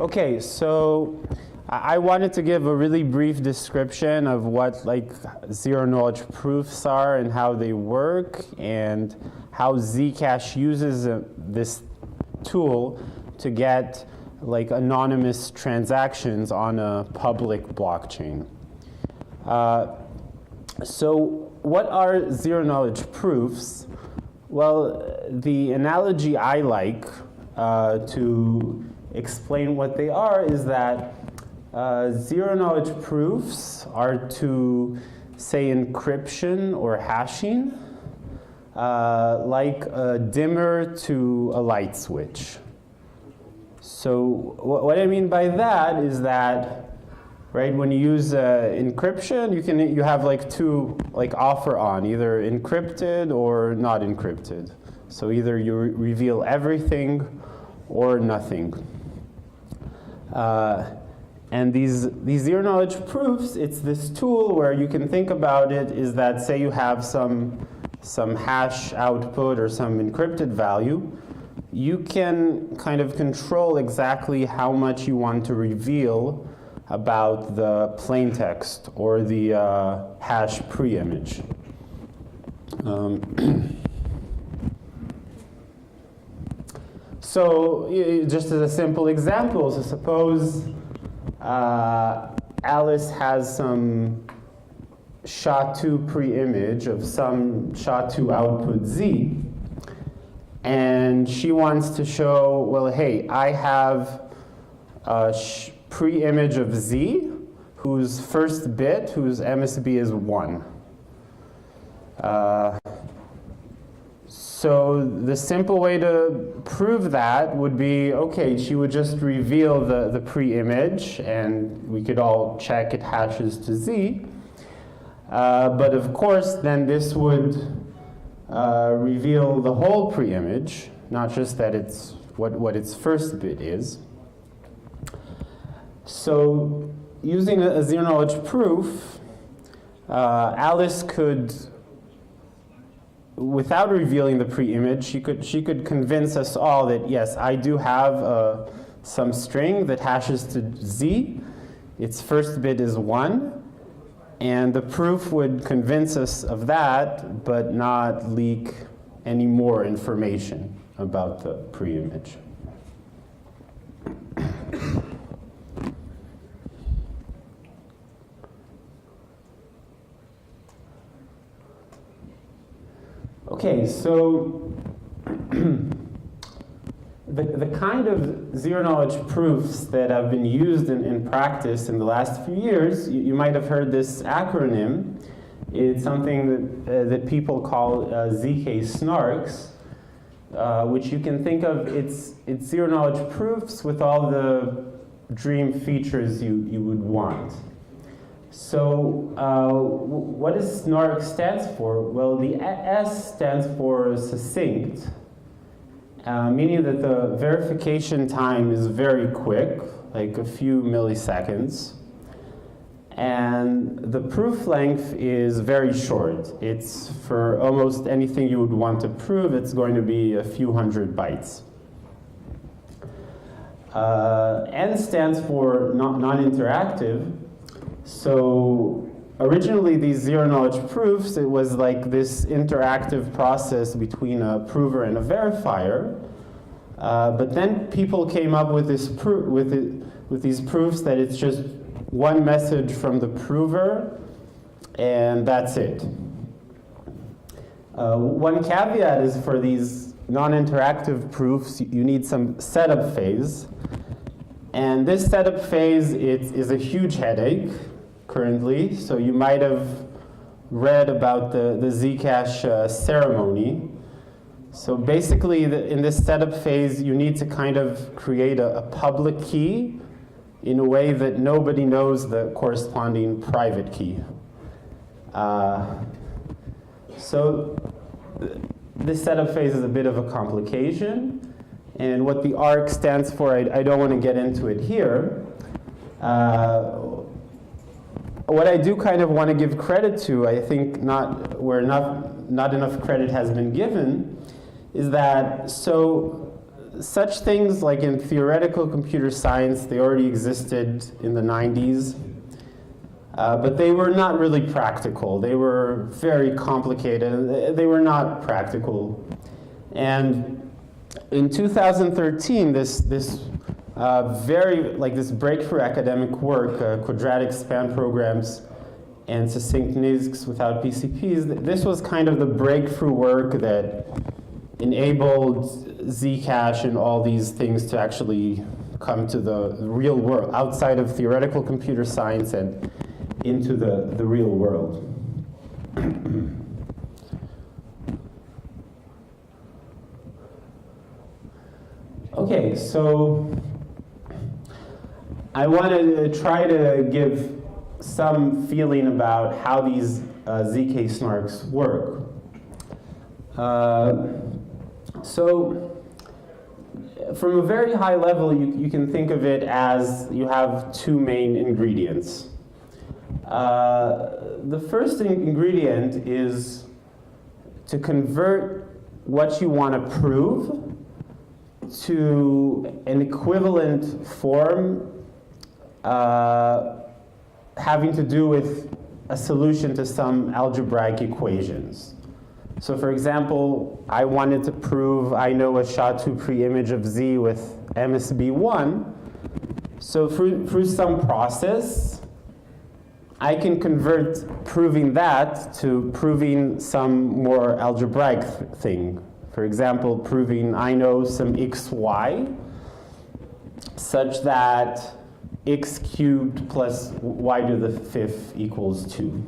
Okay, so I wanted to give a really brief description of what like zero-knowledge proofs are and how they work, and how Zcash uses this tool to get like anonymous transactions on a public blockchain. So what are zero-knowledge proofs? Well, the analogy I like to explain what they are is that zero-knowledge proofs are to, say, encryption or hashing, like a dimmer to a light switch. So what I mean by that is that, right, when you use encryption, you have like two off or on, either encrypted or not encrypted. So either you reveal everything or nothing. And these zero-knowledge proofs, it's this tool where you can think about it is that, say you have some hash output or some encrypted value, you can kind of control exactly how much you want to reveal about the plaintext or the hash pre-image. So just as a simple example, so suppose Alice has some SHA-2 pre-image of some SHA-2 output Z, and she wants to show, well, hey, I have a pre-image of Z whose first bit, whose MSB is 1. So the simple way to prove that would be, okay, she would just reveal the pre-image, and we could all check it hashes to Z. But of course, then this would reveal the whole pre-image, not just that it's what its first bit is. So using a zero-knowledge proof, Alice could, without revealing the pre-image, she could convince us all that, yes, I do have some string that hashes to Z. Its first bit is 1. And the proof would convince us of that, but not leak any more information about the pre-image. Okay, so the kind of zero-knowledge proofs that have been used in practice in the last few years, you might have heard this acronym. It's something that people call ZK snarks, which you can think of, it's zero-knowledge proofs with all the dream features you would want. So what does SNARK stands for? Well, the S stands for succinct, meaning that the verification time is very quick, like a few milliseconds. And the proof length is very short. It's for almost anything you would want to prove, it's going to be a few hundred bytes. N stands for non-interactive. So originally these zero-knowledge proofs, it was like this interactive process between a prover and a verifier. But then people came up with this with these proofs that it's just one message from the prover, and that's it. One caveat is for these non-interactive proofs, you need some setup phase. And this setup phase is a huge headache currently. So you might have read about the Zcash ceremony. So basically, in this setup phase, you need to kind of create a public key in a way that nobody knows the corresponding private key. So this setup phase is a bit of a complication. And what the ARC stands for, I don't want to get into it here. What I do kind of want to give credit to, I think not enough credit has been given, is that so such things like in theoretical computer science, they already existed in the 90s, but they were not really practical. They were very complicated. They were not practical. And in 2013, this breakthrough academic work, quadratic span programs and succinct NISCs without PCPs, this was kind of the breakthrough work that enabled Zcash and all these things to actually come to the real world, outside of theoretical computer science and into the real world. Okay, so I want to try to give some feeling about how these ZK snarks work. So from a very high level, you can think of it as you have two main ingredients. The first ingredient is to convert what you want to prove to an equivalent form having to do with a solution to some algebraic equations. So for example, I wanted to prove I know a SHA-2 pre-image of Z with MSB1. So through some process, I can convert proving that to proving some more algebraic thing. For example, proving I know some xy such that x cubed plus y to the fifth equals 2.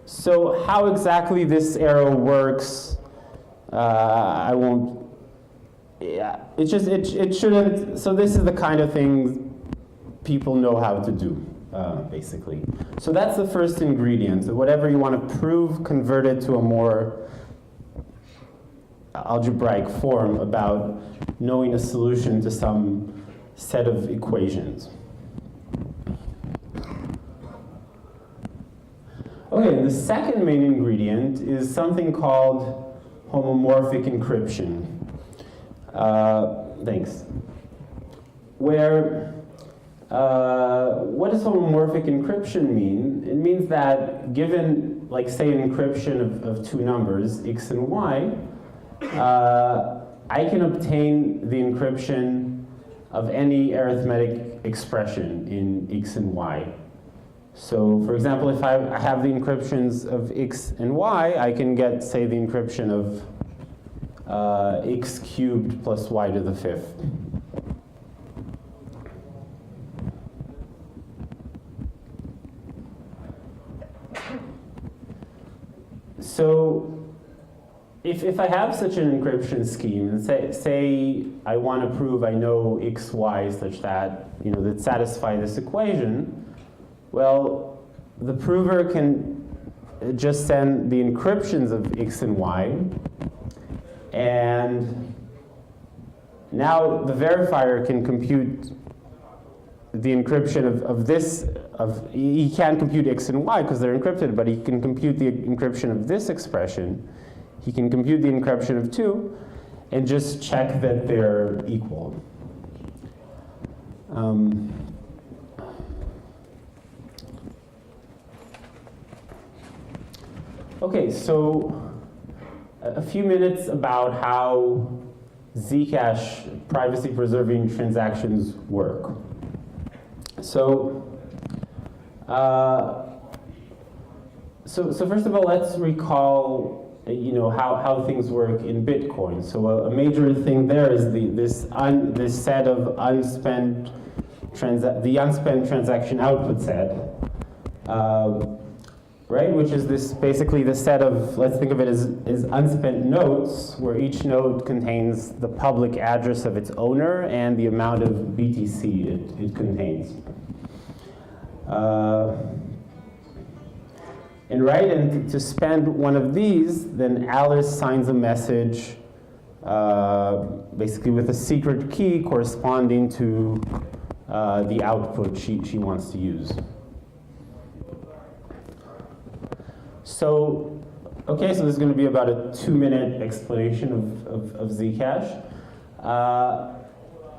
So how exactly this arrow works, I won't. Yeah, it shouldn't. So this is the kind of thing people know how to do, basically. So that's the first ingredient. So whatever you want to prove, convert it to a more algebraic form about knowing a solution to some set of equations. Okay, the second main ingredient is something called homomorphic encryption. Thanks. Where, what does homomorphic encryption mean? It means that given, like say, an encryption of two numbers, x and y, I can obtain the encryption of any arithmetic expression in x and y. So, for example, if I have the encryptions of x and y, I can get, say, the encryption of x cubed plus y to the fifth. So, if I have such an encryption scheme, and say I want to prove I know x, y such that, that satisfy this equation, well, the prover can just send the encryptions of x and y, and now the verifier can compute the encryption he can't compute x and y because they're encrypted, but he can compute the encryption of this expression. He can compute the encryption of 2 and just check that they're equal. Okay, so a few minutes about how Zcash privacy-preserving transactions work. So first of all, let's recall how things work in Bitcoin. So a major thing there is this set of unspent the unspent transaction output set, right? Which is basically the set of, let's think of it as unspent notes, where each node contains the public address of its owner and the amount of BTC it contains. And to spend one of these, then Alice signs a message, basically with a secret key corresponding to the output she wants to use. So Okay, so this is going to be about a 2-minute explanation of Zcash.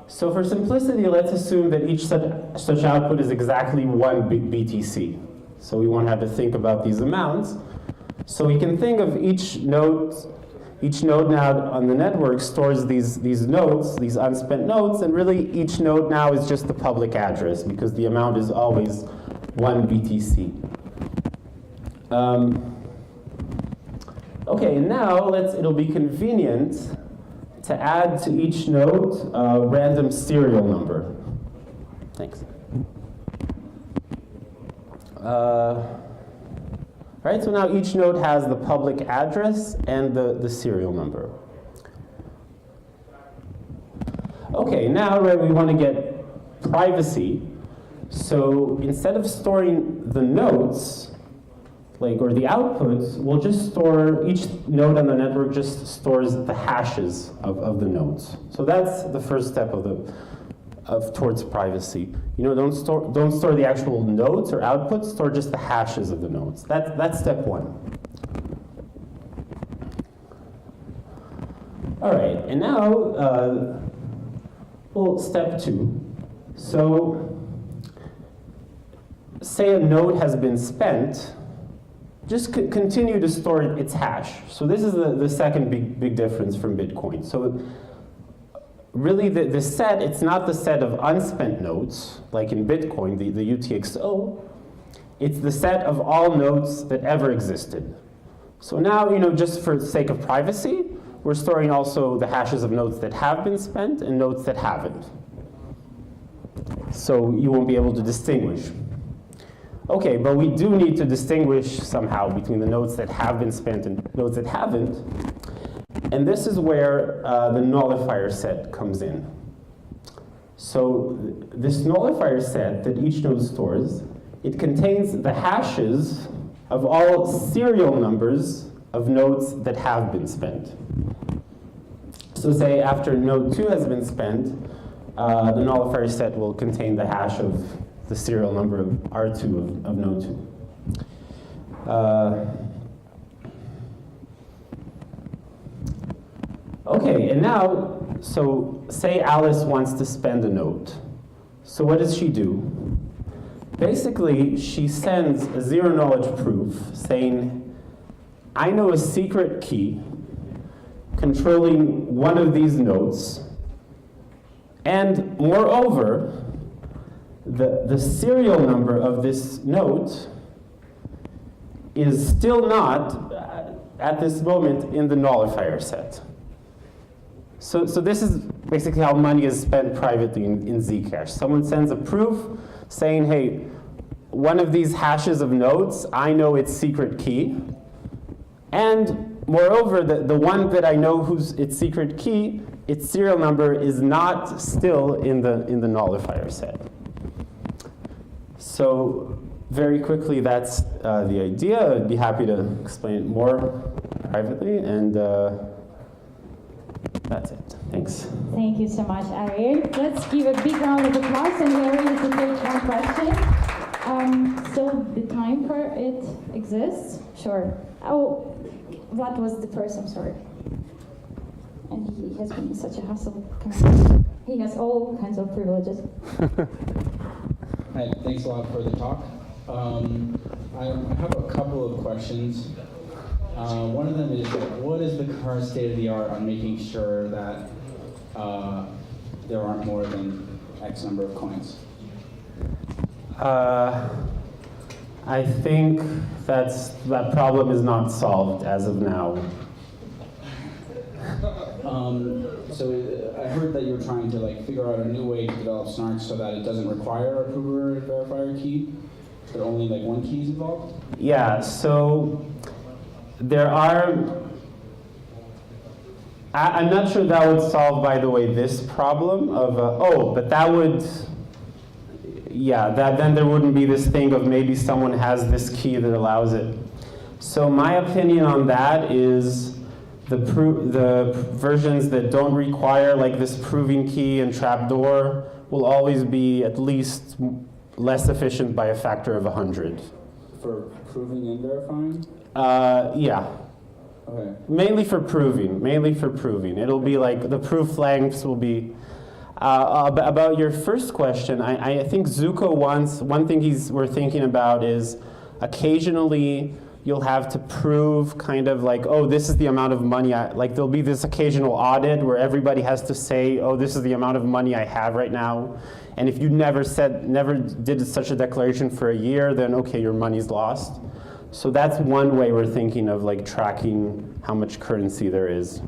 So for simplicity, let's assume that each such output is exactly 1 BTC. So we won't have to think about these amounts. So we can think of each node now on the network stores these nodes, these unspent nodes, and really each node now is just the public address because the amount is always 1 BTC. Okay, and now it'll be convenient to add to each node a random serial number. Thanks. Right, so now each node has the public address and the serial number. Okay, now we want to get privacy. So instead of storing the nodes, or the outputs, we'll just store, each node on the network just stores the hashes of the nodes. So that's the first step towards privacy. Don't store the actual nodes or outputs, store just the hashes of the nodes. That's step 1. All right, and now, step 2. So, say a node has been spent, just continue to store its hash. So this is the second big difference from Bitcoin. So really the set, it's not the set of unspent nodes, like in Bitcoin, the UTXO. It's the set of all nodes that ever existed. So now, just for the sake of privacy, we're storing also the hashes of nodes that have been spent and nodes that haven't. So you won't be able to distinguish. Okay, but we do need to distinguish somehow between the nodes that have been spent and nodes that haven't. And this is where the nullifier set comes in. So this nullifier set that each node stores, it contains the hashes of all serial numbers of nodes that have been spent. So say after node 2 has been spent, the nullifier set will contain the hash of the serial number of R2 of node 2. Okay, and now, so say Alice wants to spend a node. So what does she do? Basically, she sends a zero-knowledge proof saying, I know a secret key controlling one of these nodes, and moreover, the serial number of this node is still not, at this moment, in the nullifier set. So this is basically how money is spent privately in Zcash. Someone sends a proof saying, hey, one of these hashes of nodes, I know its secret key. And moreover, the one that I know who's its secret key, its serial number is not still in the nullifier set. So very quickly, that's the idea. I'd be happy to explain it more privately, and that's it. Thanks. Thank you so much, Ariel. Let's give a big round of applause, and we're ready to take one question. So the time for it exists? Sure. Oh, what was the first? I'm sorry. And he has been such a hassle. He has all kinds of privileges. Hi, thanks a lot for the talk. I have a couple of questions. One of them is, what is the current state of the art on making sure that there aren't more than X number of coins? I think that problem is not solved as of now. So I heard that you're trying to figure out a new way to develop snarks so that it doesn't require a prover and verifier key, but only one key is involved? Yeah, so there are, I'm not sure that would solve, by the way, this problem of, but that would, yeah, then there wouldn't be this thing of maybe someone has this key that allows it. So my opinion on that is the versions that don't require this proving key and trapdoor will always be at least less efficient by a factor of 100. For proving and verifying? Yeah. Okay. Mainly for proving. It'll be like the proof lengths will be. About your first question, I think Zuko wants, one thing we're thinking about is occasionally you'll have to prove kind of like, oh, this is the amount of money like there'll be this occasional audit where everybody has to say, oh, this is the amount of money I have right now. And if you never did such a declaration for a year, then okay, your money's lost. So that's one way we're thinking of like tracking how much currency there is.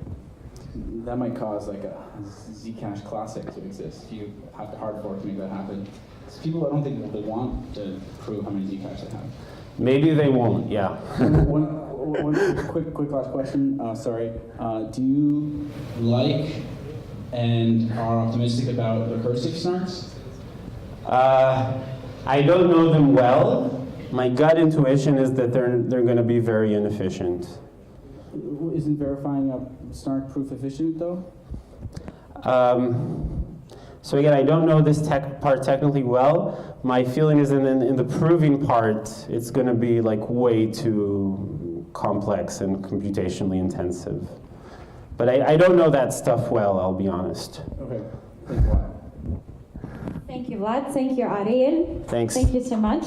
That might cause like a Zcash Classic to exist. You have to hard fork to make that happen. People, I don't think they want to prove how many Zcash they have. Maybe they won't, yeah. one quick last question, sorry. Do you like and are optimistic about recursive snarks? I don't know them well. My gut intuition is that they're going to be very inefficient. Isn't verifying a snark proof efficient though? So again, I don't know this part technically well. My feeling is in the proving part, it's going to be like way too complex and computationally intensive. But I don't know that stuff well, I'll be honest. Okay, thanks a lot. Thank you, Vlad. Thank you, Ariel. Thanks. Thank you so much.